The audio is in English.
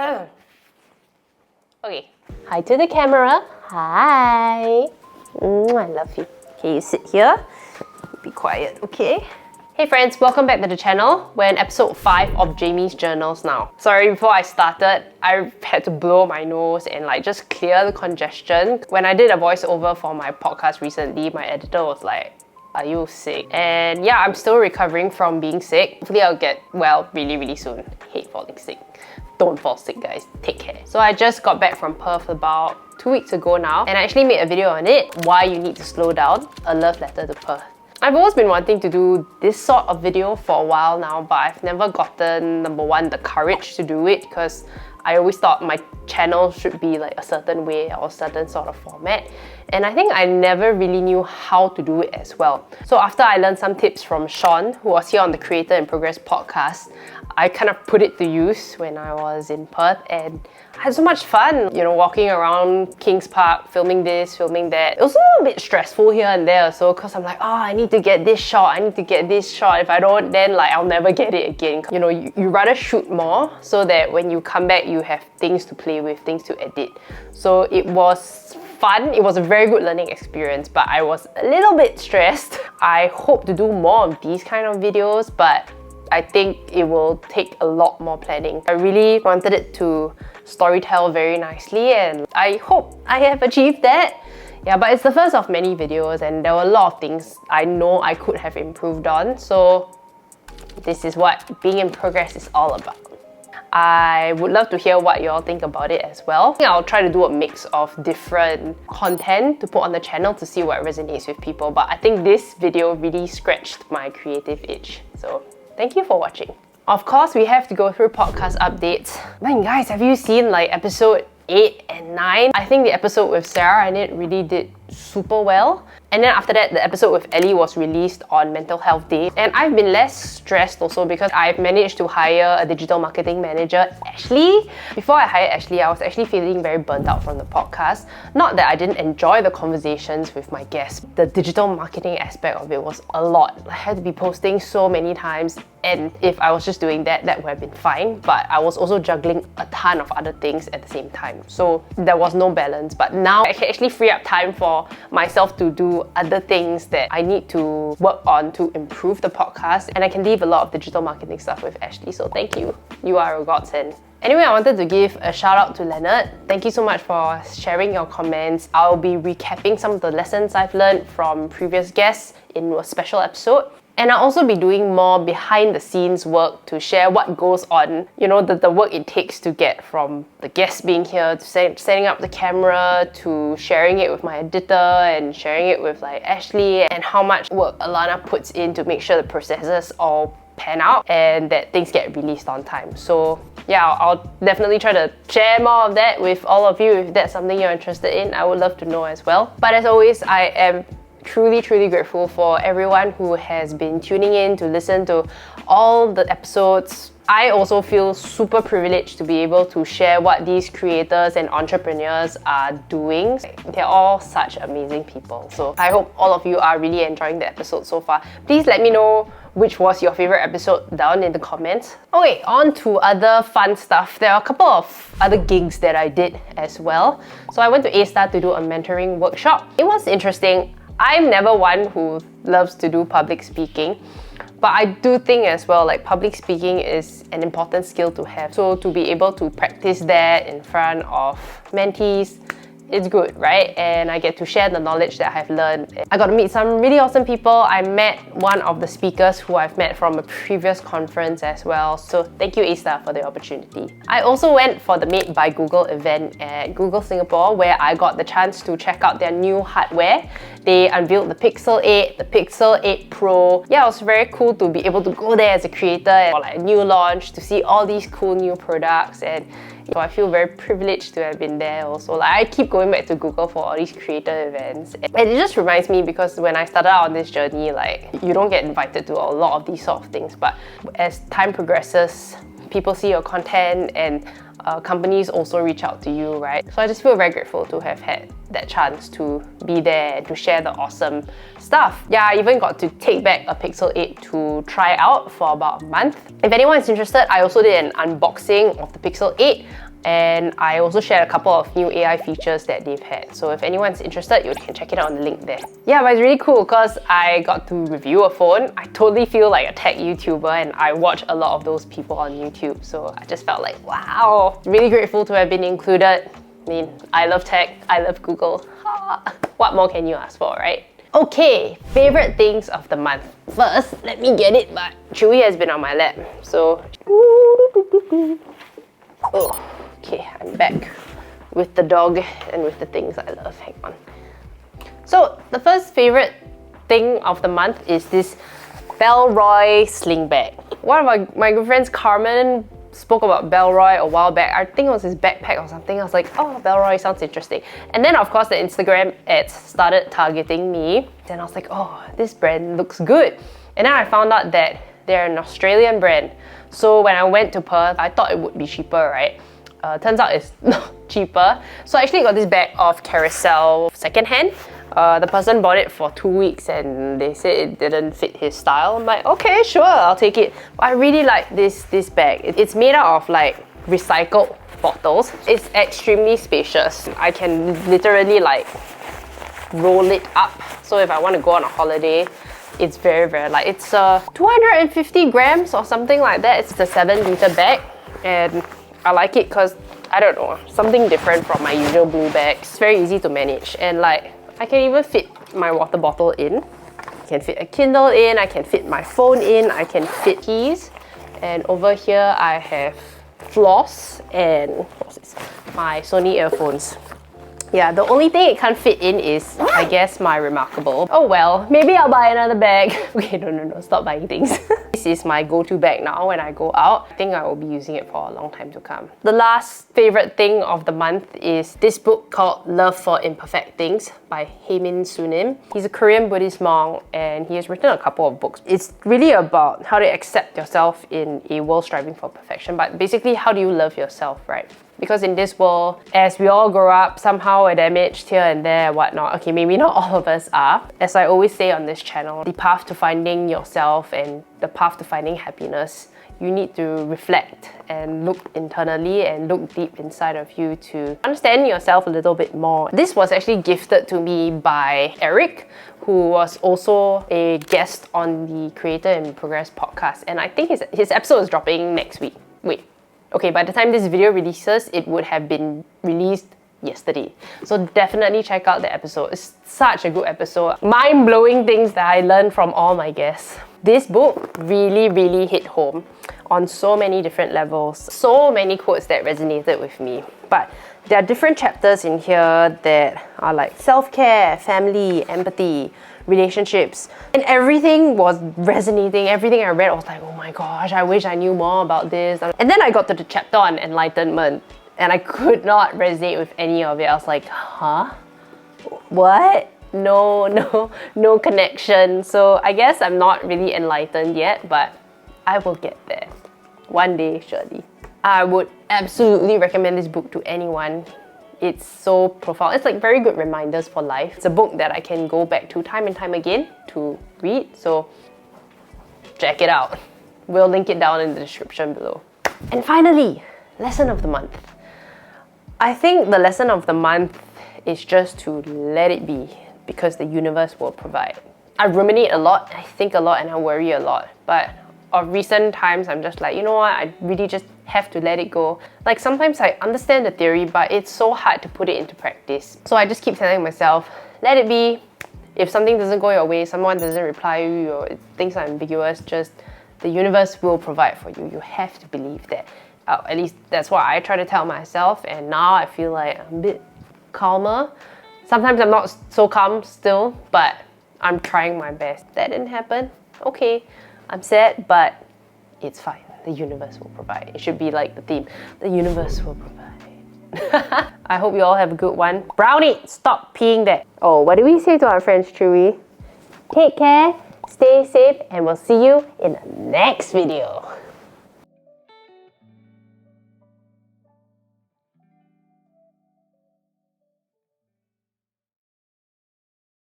Okay, hi to the camera. Hi. I love you. Okay, you sit here. Be quiet, okay? Hey friends, welcome back to the channel. We're in episode 5 of Jamie's journals now. Sorry, before I started, I had to blow my nose and just clear the congestion. When I did a voiceover for my podcast recently, my editor was like, "Are you sick?" And yeah, I'm still recovering from being sick. Hopefully I'll get well really soon. Hate falling sick. Don't fall sick, guys. Take care. So I just got back from Perth about 2 weeks ago now, and I actually made a video on it, why you need to slow down, a love letter to Perth. I've always been wanting to do this sort of video for a while now, but I've never gotten, number one, the courage to do it, because I always thought my channel should be like a certain way or a certain sort of format. And I think I never really knew how to do it as well. So after I learned some tips from Sean, who was here on the Creator in Progress podcast, I kind of put it to use when I was in Perth, and I had so much fun, walking around Kings Park, filming this, filming that. It was a little bit stressful here and there also, because I'm like, I need to get this shot, I need to get this shot. If I don't, then I'll never get it again. You rather shoot more so that when you come back, you have things to play with, things to edit. So it was fun. It was a very good learning experience, but I was a little bit stressed. I hope to do more of these kind of videos, but I think it will take a lot more planning. I really wanted it to storytell very nicely, and I hope I have achieved that. Yeah, but it's the first of many videos, and there were a lot of things I know I could have improved on. So this is what being in progress is all about. I would love to hear what you all think about it as well. I think I'll try to do a mix of different content to put on the channel to see what resonates with people, but I think this video really scratched my creative itch. So thank you for watching. Of course, we have to go through podcast updates. Man, guys, have you seen episode 8 and 9? I think the episode with Sarah and it really did super well. And then after that, the episode with Ellie was released on Mental Health Day. And I've been less stressed also because I've managed to hire a digital marketing manager, Ashley. Before I hired Ashley, I was actually feeling very burnt out from the podcast. Not that I didn't enjoy the conversations with my guests. The digital marketing aspect of it was a lot. I had to be posting so many times, and if I was just doing that, that would have been fine. But I was also juggling a ton of other things at the same time. So there was no balance. But now I can actually free up time for myself to do other things that I need to work on to improve the podcast, and I can leave a lot of digital marketing stuff with Ashley, so thank you. You are a godsend. Anyway, I wanted to give a shout out to Leonard. Thank you so much for sharing your comments. I'll be recapping some of the lessons I've learned from previous guests in a special episode. And I'll also be doing more behind the scenes work to share what goes on, the work it takes to get from the guests being here, to setting up the camera, to sharing it with my editor and sharing it with Ashley, and how much work Alana puts in to make sure the processes all pan out and that things get released on time. So yeah, I'll definitely try to share more of that with all of you. If that's something you're interested in, I would love to know as well. But as always, I am truly grateful for everyone who has been tuning in to listen to all the episodes. I also feel super privileged to be able to share what these creators and entrepreneurs are doing. They're all such amazing people. So I hope all of you are really enjoying the episode so far. Please let me know which was your favorite episode down in the comments. Okay, on to other fun stuff. There are a couple of other gigs that I did as well. So I went to A-Star to do a mentoring workshop. It was interesting. I'm never one who loves to do public speaking, but I do think as well, public speaking is an important skill to have. So to be able to practice that in front of mentees, it's good, right? And I get to share the knowledge that I've learned. I got to meet some really awesome people. I met one of the speakers who I've met from a previous conference as well. So thank you, A-Star, for the opportunity. I also went for the Made by Google event at Google Singapore, where I got the chance to check out their new hardware. They unveiled the Pixel 8, the Pixel 8 Pro. Yeah, it was very cool to be able to go there as a creator for a new launch, to see all these cool new products, and so I feel very privileged to have been there also. I keep going back to Google for all these creator events. And it just reminds me, because when I started out on this journey, you don't get invited to a lot of these sort of things. But as time progresses, people see your content and companies also reach out to you, right? So I just feel very grateful to have had that chance to be there and to share the awesome stuff. Yeah, I even got to take back a Pixel 8 to try out for about a month. If anyone is interested, I also did an unboxing of the Pixel 8. And I also shared a couple of new AI features that they've had. So if anyone's interested, you can check it out on the link there. Yeah, but it's really cool because I got to review a phone. I totally feel like a tech YouTuber and I watch a lot of those people on YouTube. So I just felt like, wow, really grateful to have been included. I mean, I love tech, I love Google. What more can you ask for, right? Okay, favorite things of the month. First, let me get it, but Chewie has been on my lap. So, oh. Okay, I'm back with the dog and with the things I love. Hang on. So the first favorite thing of the month is this Bellroy sling bag. One of my good friends, Carmen, spoke about Bellroy a while back. I think it was his backpack or something. I was like, oh, Bellroy sounds interesting. And then of course the Instagram ads started targeting me. Then I was like, oh, this brand looks good. And then I found out that they're an Australian brand. So when I went to Perth, I thought it would be cheaper, right? Turns out it's not cheaper. So I actually got this bag off Carousel secondhand. The person bought it for 2 weeks and they said it didn't fit his style. I'm like, okay, sure, I'll take it. But I really like this bag. It's made out of like recycled bottles. It's extremely spacious. I can literally like roll it up. So if I want to go on a holiday, it's very, very light. It's 250 grams or something like that. It's a 7-liter bag and I like it because, I don't know, something different from my usual blue bags. It's very easy to manage and like, I can even fit my water bottle in. I can fit a Kindle in, I can fit my phone in, I can fit keys. And over here I have floss and what's this? My Sony earphones. Yeah, the only thing it can't fit in is, I guess, my Remarkable. Oh well, maybe I'll buy another bag. Okay, no, stop buying things. This is my go-to bag now when I go out. I think I will be using it for a long time to come. The last favorite thing of the month is this book called Love for Imperfect Things by Haemin Sunim. He's a Korean Buddhist monk and he has written a couple of books. It's really about how to accept yourself in a world striving for perfection, but basically how do you love yourself, right? Because in this world, as we all grow up, somehow we're damaged here and there, whatnot. Okay, maybe not all of us are. As I always say on this channel, the path to finding yourself and the path to finding happiness, you need to reflect and look internally and look deep inside of you to understand yourself a little bit more. This was actually gifted to me by Eric, who was also a guest on the Creator in Progress podcast. And I think his episode is dropping next week. Wait. Okay, by the time this video releases, it would have been released yesterday. So definitely check out the episode. It's such a good episode. Mind-blowing things that I learned from all my guests. This book really, really hit home on so many different levels. So many quotes that resonated with me. But there are different chapters in here that are like self-care, family, empathy, relationships, and everything was resonating. Everything I read, I was like, oh my gosh, I wish I knew more about this. And then I got to the chapter on enlightenment and I could not resonate with any of it. I was like, huh? What? No connection. So I guess I'm not really enlightened yet, but I will get there. One day, surely. I would absolutely recommend this book to anyone. It's so profound. It's like very good reminders for life. It's a book that I can go back to time and time again to read. So check it out. We'll link it down in the description below. And finally, lesson of the month. I think the lesson of the month is just to let it be, because the universe will provide. I ruminate a lot, I think a lot, and I worry a lot. But of recent times, I'm just like, you know what, I really just have to let it go. Like sometimes I understand the theory, but it's so hard to put it into practice. So I just keep telling myself, let it be. If something doesn't go your way, someone doesn't reply you, or things are ambiguous, just the universe will provide for you. You have to believe that. At least that's what I try to tell myself, and now I feel like I'm a bit calmer. Sometimes I'm not so calm still, but I'm trying my best. That didn't happen. Okay, I'm sad, but it's fine. The universe will provide. It should be like the theme. The universe will provide. I hope you all have a good one. Brownie, stop peeing there. Oh, what do we say to our friends, Chewie? Take care, stay safe, and we'll see you in the next video.